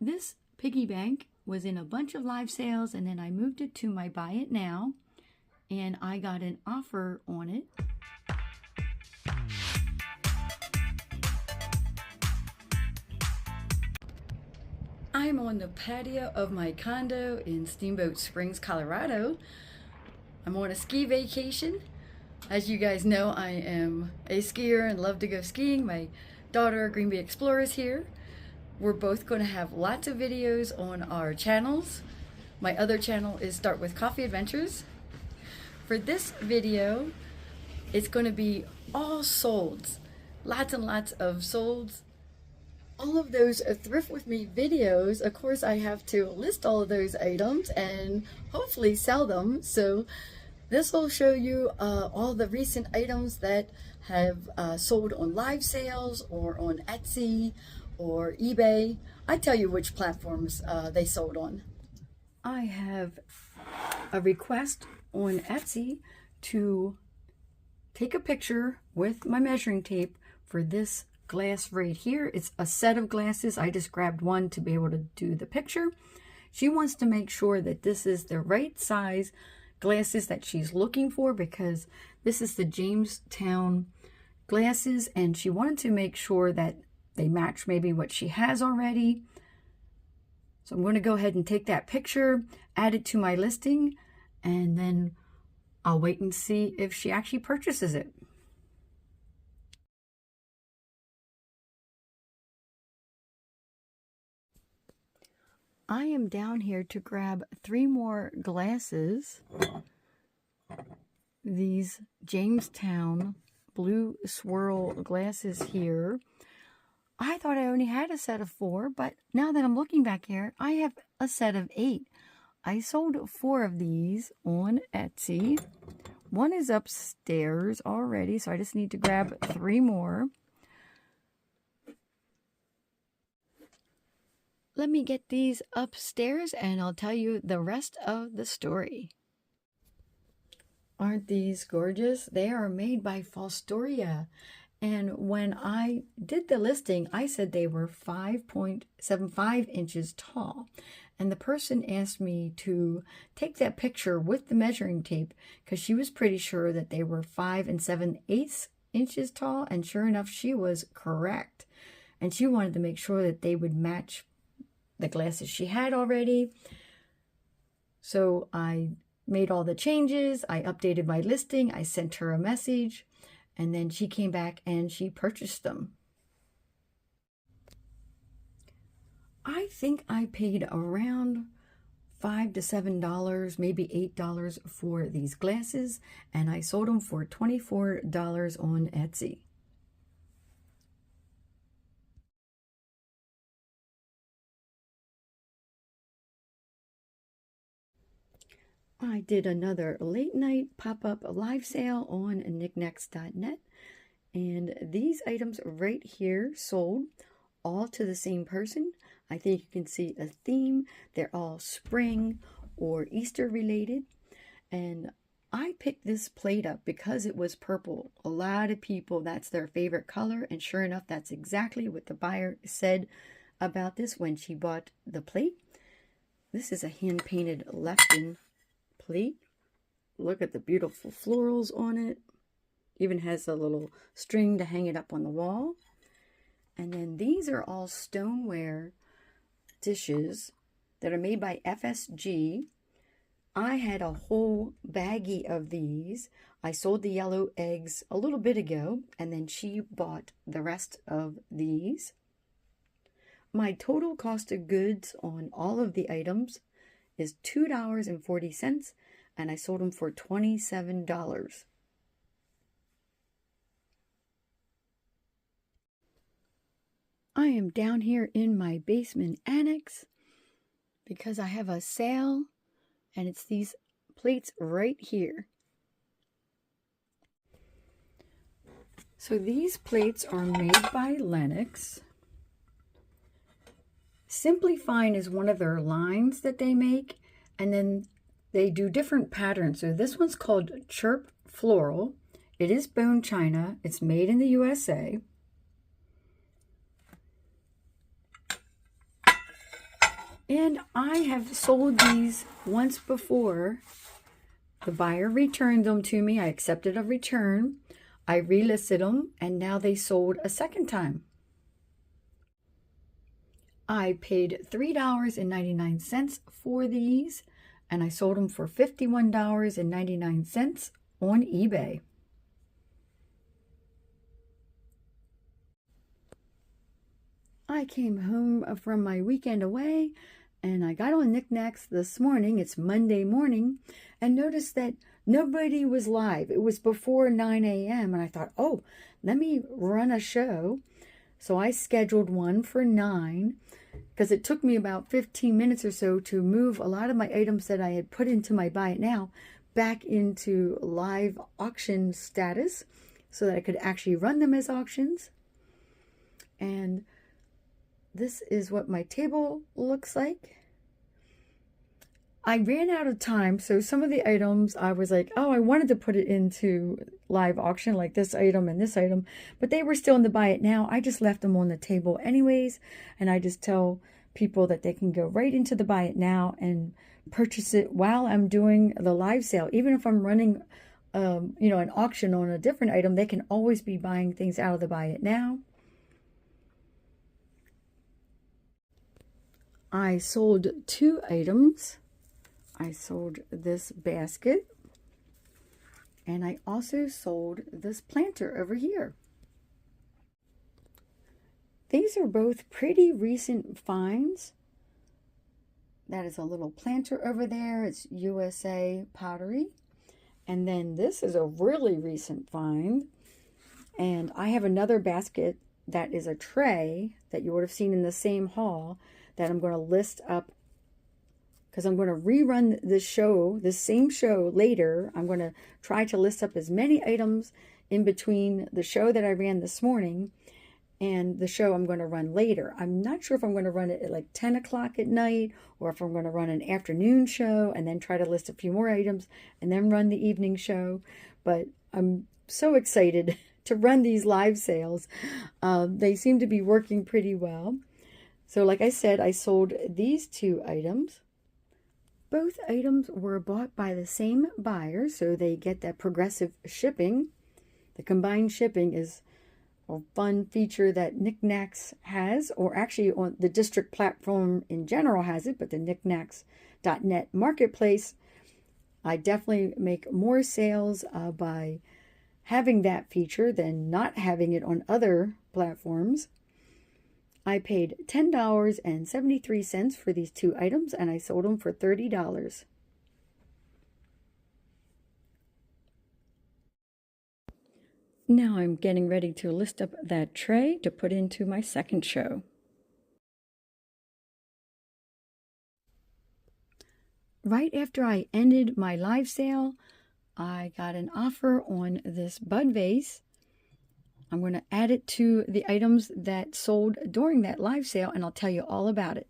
This piggy bank was in a bunch of live sales, and then I moved it to my buy it now, and I got an offer on it. I'm on the patio of my condo in Steamboat Springs, Colorado. I'm on a ski vacation. As you guys know, I am a skier and love to go skiing. My daughter, Green Bay Explorer, is here. We're both going to have lots of videos on our channels. My other channel is Start With Coffee Adventures. For this video, it's going to be all solds. Lots and lots of solds. All of those Thrift With Me videos, of course, I have to list all of those items and hopefully sell them. So this will show you all the recent items that have sold on live sales or on Etsy or eBay. I tell you which platforms they sold on. I have a request on Etsy to take a picture with my measuring tape for this glass right here. It's a set of glasses. I just grabbed one to be able to do the picture. She wants to make sure that this is the right size glasses that she's looking for, because this is the Jamestown glasses, and she wanted to make sure that they match maybe what she has already. So I'm going to go ahead and take that picture, add it to my listing, and then I'll wait and see if she actually purchases it. I am down here to grab 3 more glasses. These Jamestown blue swirl glasses here. I thought I only had a set of 4, but now that I'm looking back here, I have a set of 8. I sold 4 of these on Etsy. One is upstairs already, so I just need to grab 3 more. Let me get these upstairs and I'll tell you the rest of the story. Aren't these gorgeous? They are made by Fostoria. And when I did the listing, I said they were 5.75 inches tall. And the person asked me to take that picture with the measuring tape because she was pretty sure that they were 5 7/8 inches tall. And sure enough, she was correct. And she wanted to make sure that they would match the glasses she had already. So I made all the changes. I updated my listing. I sent her a message. And then she came back and she purchased them. I think I paid around $5 to $7, maybe $8 for these glasses. And I sold them for $24 on Etsy. I did another late night pop-up live sale on Niknax.net, and these items right here sold all to the same person. I think you can see a theme. They're all spring or Easter related, and I picked this plate up because it was purple. A lot of people, that's their favorite color, and sure enough, that's exactly what the buyer said about this when she bought the plate. This is a hand-painted Lefton plate. Look at the beautiful florals on it. Even has a little string to hang it up on the wall. And then these are all stoneware dishes that are made by FSG. I had a whole baggie of these. I sold the yellow eggs a little bit ago, and then she bought the rest of these. My total cost of goods on all of the items is $2.40, and I sold them for $27. I am down here in my basement annex because I have a sale, and it's these plates right here. So these plates are made by Lennox. Simply Fine is one of their lines that they make, and then they do different patterns. So this one's called Chirp Floral. It is bone china. It's made in the USA. And I have sold these once before. The buyer returned them to me. I accepted a return. I relisted them, and now they sold a second time. I paid $3.99 for these, and I sold them for $51.99 on eBay. I came home from my weekend away, and I got on Niknax this morning. It's Monday morning, and noticed that nobody was live. It was before 9 a.m. and I thought, oh, let me run a show. So I scheduled one for 9 because it took me about 15 minutes or so to move a lot of my items that I had put into my Buy It Now back into live auction status so that I could actually run them as auctions. And this is what my table looks like. I ran out of time, so some of the items I was like, oh, I wanted to put it into live auction, like this item and this item, but they were still in the Buy It Now. I just left them on the table anyways, and I just tell people that they can go right into the Buy It Now and purchase it while I'm doing the live sale. Even if I'm running an auction on a different item, they can always be buying things out of the Buy It Now. I sold 2 items. I sold this basket, and I also sold this planter over here. These are both pretty recent finds. That is a little planter over there. It's USA pottery. And then this is a really recent find. And I have another basket that is a tray that you would have seen in the same haul that I'm going to list up because I'm going to rerun this show, this same show later. I'm going to try to list up as many items in between the show that I ran this morning and the show I'm going to run later. I'm not sure if I'm going to run it at like 10 o'clock at night or if I'm going to run an afternoon show and then try to list a few more items and then run the evening show. But I'm so excited to run these live sales. They seem to be working pretty well. So like I said, I sold these 2 items. Both items were bought by the same buyer, so they get that progressive shipping. The combined shipping is a fun feature that Niknax has, or actually on the district platform in general has it, but the Niknax.net marketplace, I definitely make more sales by having that feature than not having it on other platforms. I paid $10.73 for these 2 items, and I sold them for $30. Now I'm getting ready to list up that tray to put into my second show. Right after I ended my live sale, I got an offer on this bud vase. I'm going to add it to the items that sold during that live sale, and I'll tell you all about it.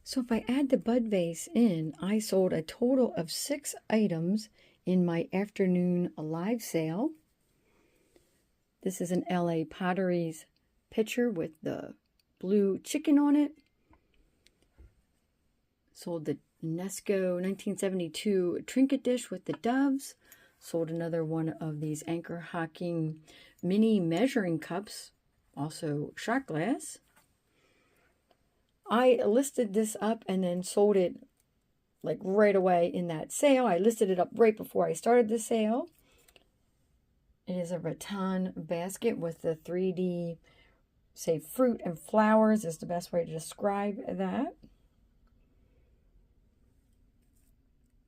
So if I add the bud vase in, I sold a total of 6 items in my afternoon live sale. This is an LA Potteries pitcher with the blue chicken on it. Sold the UNESCO 1972 trinket dish with the doves. Sold another one of these Anchor Hocking mini measuring cups, also shot glass. I listed this up and then sold it like right away in that sale. I listed it up right before I started the sale. It is a rattan basket with the 3D, say, fruit and flowers is the best way to describe that.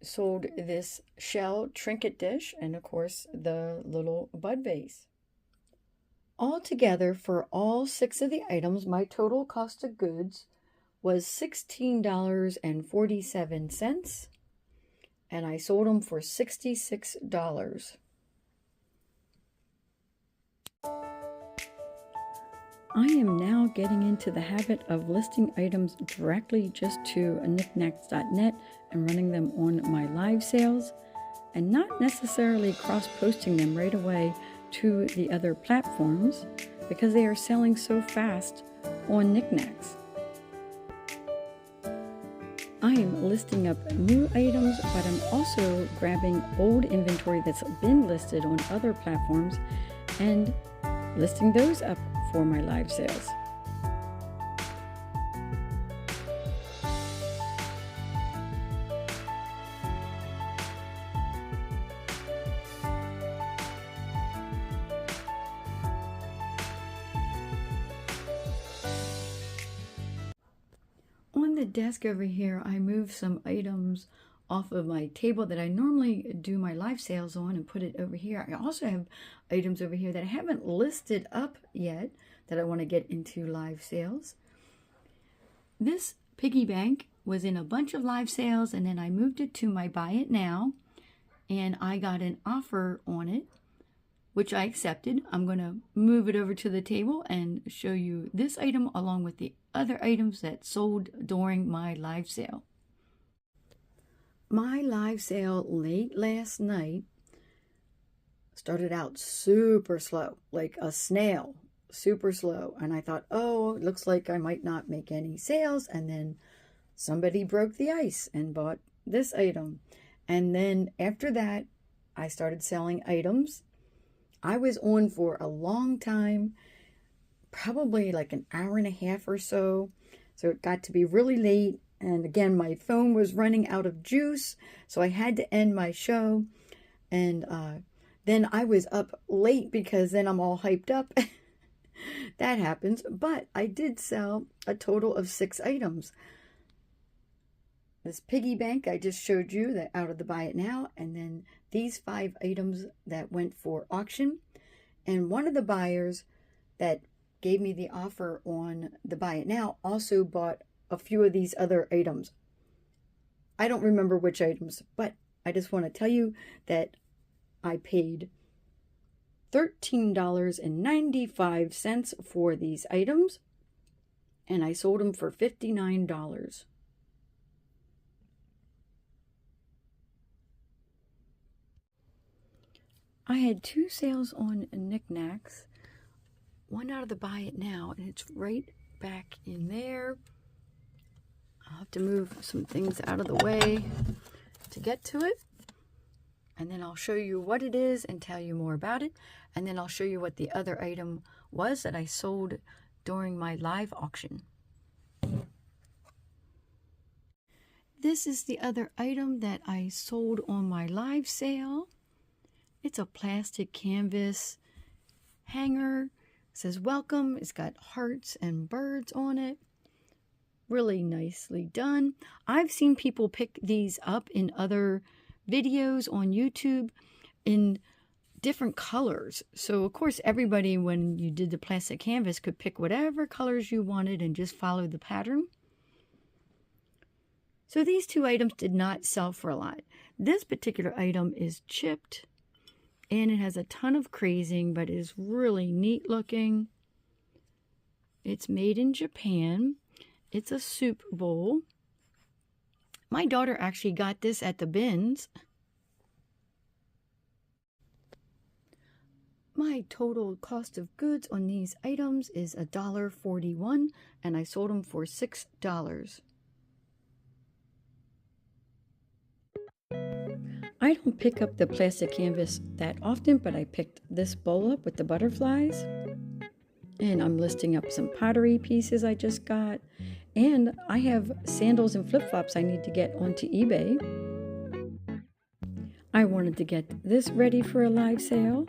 Sold this shell trinket dish and of course the little bud vase. Altogether for all 6 of the items, my total cost of goods was $16.47 and I sold them for $66. I am now getting into the habit of listing items directly just to Niknax.net and running them on my live sales and not necessarily cross-posting them right away to the other platforms because they are selling so fast on Niknax. I am listing up new items, but I'm also grabbing old inventory that's been listed on other platforms and listing those up for my live sales. On the desk over here, I moved some items off of my table that I normally do my live sales on and put it over here. I also have items over here that I haven't listed up yet that I want to get into live sales. This piggy bank was in a bunch of live sales, and then I moved it to my buy it now, and I got an offer on it, which I accepted. I'm going to move it over to the table and show you this item along with the other items that sold during my live sale. My live sale late last night started out super slow, like a snail, super slow. And I thought, oh, it looks like I might not make any sales. And then somebody broke the ice and bought this item. And then after that, I started selling items. I was on for a long time, probably like an hour and a half or so. So it got to be really late. And again, my phone was running out of juice. So I had to end my show. And then I was up late because then I'm all hyped up. That happens. But I did sell a total of 6 items. This piggy bank I just showed you that out of the buy it now. And then these 5 items that went for auction. And one of the buyers that gave me the offer on the buy it now also bought a few of these other items. I don't remember which items, but I just want to tell you that I paid $13.95 for these items, and I sold them for $59. I had 2 sales on Niknax, one out of the buy it now, and it's right back in there. I'll have to move some things out of the way to get to it. And then I'll show you what it is and tell you more about it. And then I'll show you what the other item was that I sold during my live auction. This is the other item that I sold on my live sale. It's a plastic canvas hanger. It says welcome. It's got hearts and birds on it. Really nicely done. I've seen people pick these up in other videos on YouTube in different colors. So of course everybody, when you did the plastic canvas, could pick whatever colors you wanted and just follow the pattern. So these 2 items did not sell for a lot. This particular item is chipped and it has a ton of crazing, but is really neat looking. It's made in Japan. It's a soup bowl. My daughter actually got this at the bins. My total cost of goods on these items is $1.41, and I sold them for $6. I don't pick up the plastic canvas that often, but I picked this bowl up with the butterflies. And I'm listing up some pottery pieces I just got. And I have sandals and flip-flops I need to get onto eBay. I wanted to get this ready for a live sale.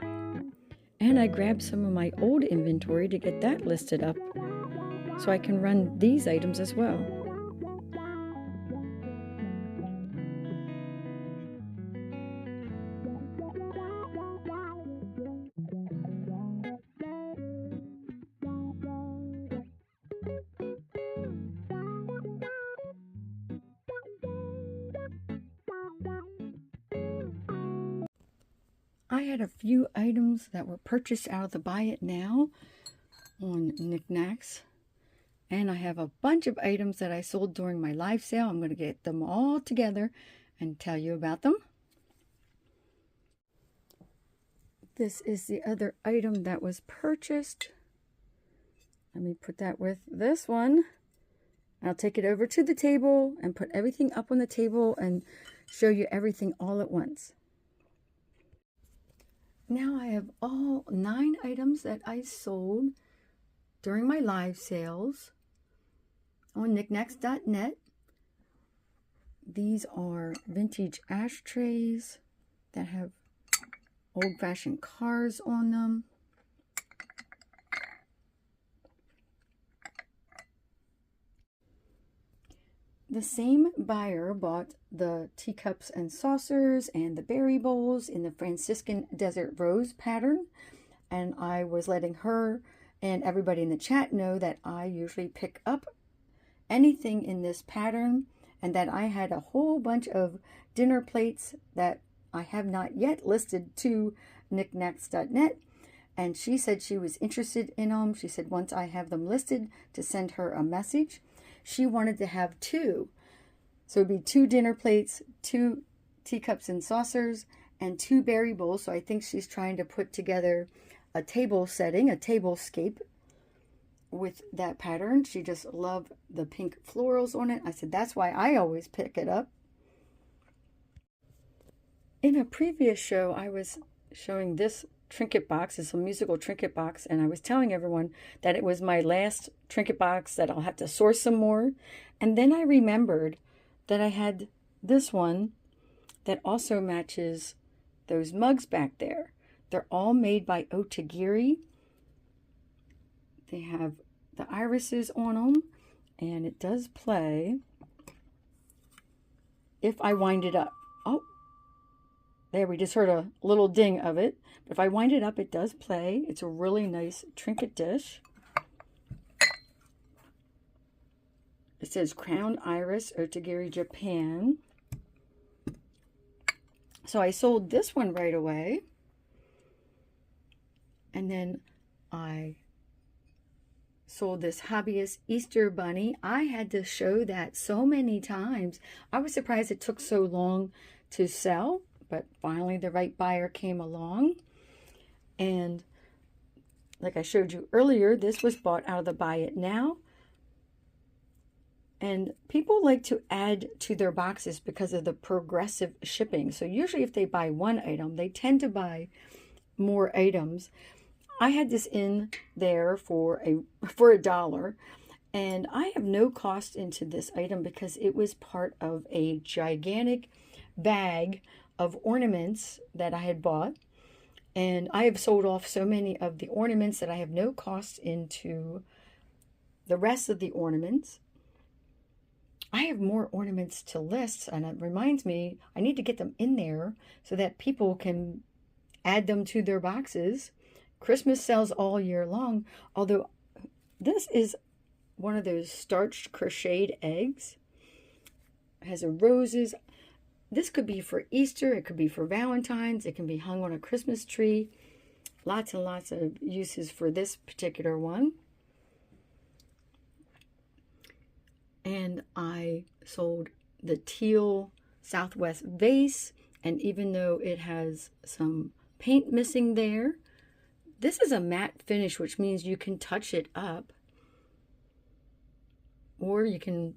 And I grabbed some of my old inventory to get that listed up so I can run these items as well. I had a few items that were purchased out of the buy it now on Niknax. And I have a bunch of items that I sold during my live sale. I'm going to get them all together and tell you about them. This is the other item that was purchased. Let me put that with this one. I'll take it over to the table and put everything up on the table and show you everything all at once. Now I have all 9 items that I sold during my live sales on Niknax.net. These are vintage ashtrays that have old-fashioned cars on them. The same buyer bought the teacups and saucers and the berry bowls in the Franciscan Desert Rose pattern, and I was letting her and everybody in the chat know that I usually pick up anything in this pattern, and that I had a whole bunch of dinner plates that I have not yet listed to Niknax.net, and she said she was interested in them. She said once I have them listed to send her a message. She wanted to have 2. So it would be 2 dinner plates, 2 teacups and saucers, and 2 berry bowls. So I think she's trying to put together a table setting, a tablescape with that pattern. She just loved the pink florals on it. I said, that's why I always pick it up. In a previous show, I was showing this trinket box. It's a musical trinket box, and I was telling everyone that it was my last trinket box, that I'll have to source some more. And then I remembered that I had this one that also matches those mugs back there. They're all made by Otagiri. They have the irises on them, and it does play if I wind it up. Oh, there, we just heard a little ding of it. But if I wind it up, it does play. It's a really nice trinket dish. It says Crown Iris, Otagiri, Japan. So I sold this one right away. And then I sold this Hobbyist Easter Bunny. I had to show that so many times. I was surprised it took so long to sell, but finally the right buyer came along. And like I showed you earlier, this was bought out of the Buy It Now. And people like to add to their boxes because of the progressive shipping. So usually if they buy one item, they tend to buy more items. I had this in there for $1, and I have no cost into this item because it was part of a gigantic bag of ornaments that I had bought. And I have sold off so many of the ornaments that I have no cost into the rest of the ornaments. I have more ornaments to list, and it reminds me I need to get them in there so that people can add them to their boxes. Christmas sells all year long, although this is one of those starched crocheted eggs. It has a roses. This could be for Easter, it could be for Valentine's, it can be hung on a Christmas tree. Lots and lots of uses for this particular one. And I sold the teal Southwest vase, and even though it has some paint missing there, this is a matte finish, which means you can touch it up, or you can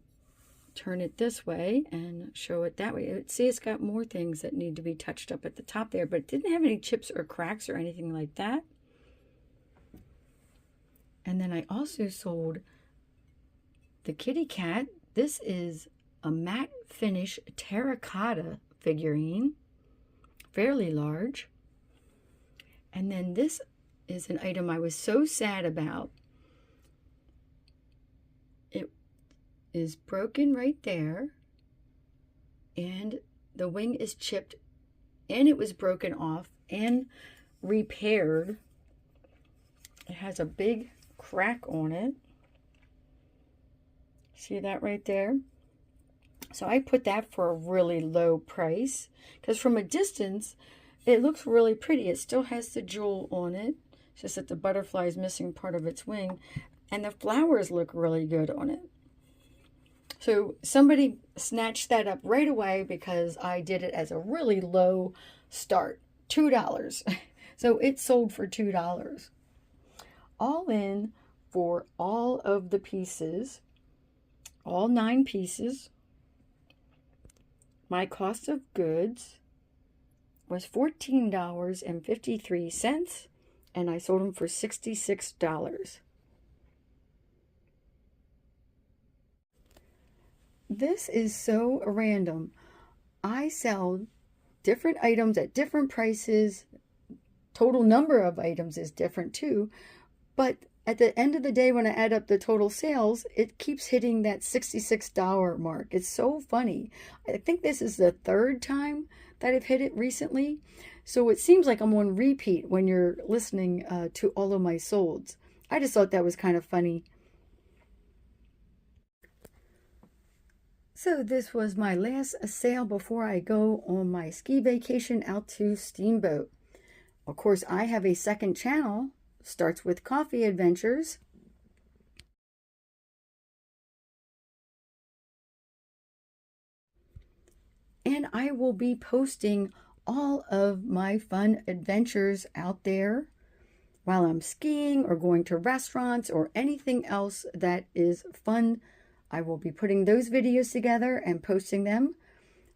turn it this way and show it that way. See, it's got more things that need to be touched up at the top there, but it didn't have any chips or cracks or anything like that. And then I also sold the kitty cat. This is a matte finish terracotta figurine, fairly large. And then this is an item I was so sad about. It is broken right there, and the wing is chipped, and it was broken off and repaired. It has a big crack on it. See that right there? So I put that for a really low price because from a distance it looks really pretty. It still has the jewel on it, just that the butterfly is missing part of its wing, and the flowers look really good on it. So somebody snatched that up right away because I did it as a really low start, $2. So it sold for $2. All in for all of the pieces all 9 pieces. My cost of goods was $14.53, and I sold them for $66. This is so random. I sell different items at different prices. Total number of items is different too, but at the end of the day, when I add up the total sales, it keeps hitting that $66 mark. It's so funny. I think this is the 3rd time that I've hit it recently. So it seems like I'm on repeat when you're listening to all of my solds. I just thought that was kind of funny. So this was my last sale before I go on my ski vacation out to Steamboat. Of course, I have a second channel. Starts with Coffee Adventures. And I will be posting all of my fun adventures out there while I'm skiing or going to restaurants or anything else that is fun. I will be putting those videos together and posting them.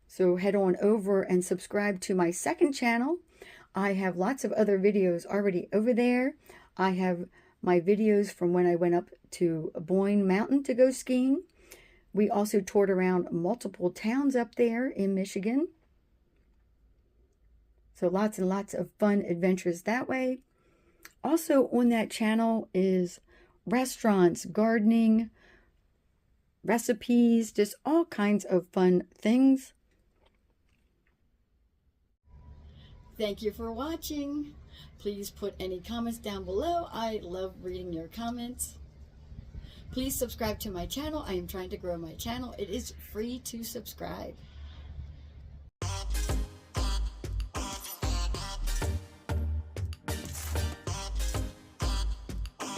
So head on over and subscribe to my second channel. I have lots of other videos already over there. I have my videos from when I went up to Boyne Mountain to go skiing. We also toured around multiple towns up there in Michigan. So lots and lots of fun adventures that way. Also on that channel is restaurants, gardening, recipes, just all kinds of fun things. Thank you for watching. Please put any comments down below. I love reading your comments. Please subscribe to my channel. I am trying to grow my channel. It is free to subscribe.